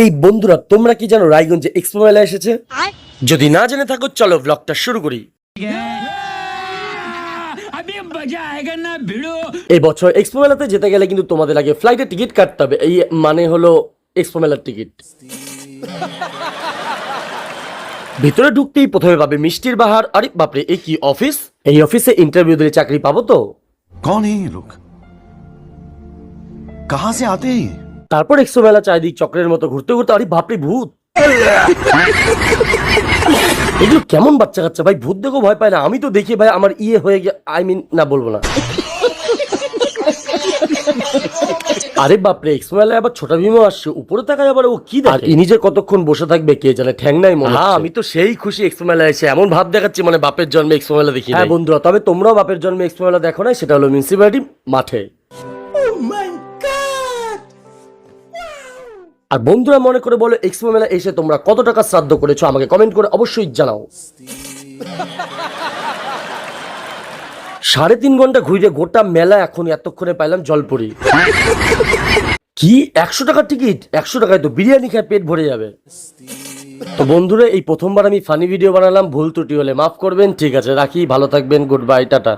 এই বন্ধুরা, তোমরা কি জানো রায়গঞ্জে এক্সপো মেলা এসেছে? যদি না জেনে থাকো চলো ব্লগটা শুরু করি। এই বছর এক্সপো মেলাতে যেতে গেলে কিন্তু তোমাদের আগে ফ্লাইটের টিকিট কাটতে হবে। এই মানে হলো এক্সপো মেলার টিকিট। ভিতরে ঢুকতেই প্রথমে পাবে মিষ্টির বাহার। আরে বাপরে, এই কি অফিস? এই অফিসে ইন্টারভিউ দিলে চাকরি পাবো তো? कौन है ये लोग? कहां से आते हैं ये? তারপর এক্সপো মেলা চারিদিক চক্রের মতো ঘুরতে ঘুরতে, আরে বাপরে ভূত! এগুলো কেমন বাচ্চা কাচ্চা ভাই, ভূত দেখো ভয় পায় না? আমি তো দেখি ভাই আমার ইয়ে হয়ে গিয়ে, না বলবো না। আরে বাপরে, এক্সপো মেলায় আবার ছোট ভীমও আসছে। উপরে তাকায় আবার ও কি দেখে? ইনি যে কতক্ষণ বসে থাকবে কে জানে, ঠ্যাং নাই মনে হয়। আমি তো সেই খুশি এক্সপো মেলায় এসে, এমন ভাব দেখাচ্ছি মানে বাপের জন্মে এক্সপো মেলা দেখি। হ্যাঁ বন্ধুরা, তবে তোমরাও বাপের জন্মে এক্সপো মেলা দেখো না, সেটা হলো মিউনিসিপ্যালিটি মাঠে। আর বন্ধুরা মনে করে বলো, এক্সপো মেলা এসে তোমরা কত টাকা শ্রাদ্ধ করেছো আমাকে কমেন্ট করে অবশ্যই জানাও। 3.5 ঘন্টা ঘুরে গোটা মেলা এখন এতক্ষণে পাইলাম জলপুরি। কি 100 টাকার টিকিট? 100 টাকায় তো বিরিয়ানি খায় পেট ভরে যাবে। তো বন্ধুরা, এই প্রথমবার আমি ফানি ভিডিও বানালাম, ভুল ত্রুটি হলে মাফ করবেন। ঠিক আছে, রাখি, ভালো থাকবেন, গুড বাই, টাটা।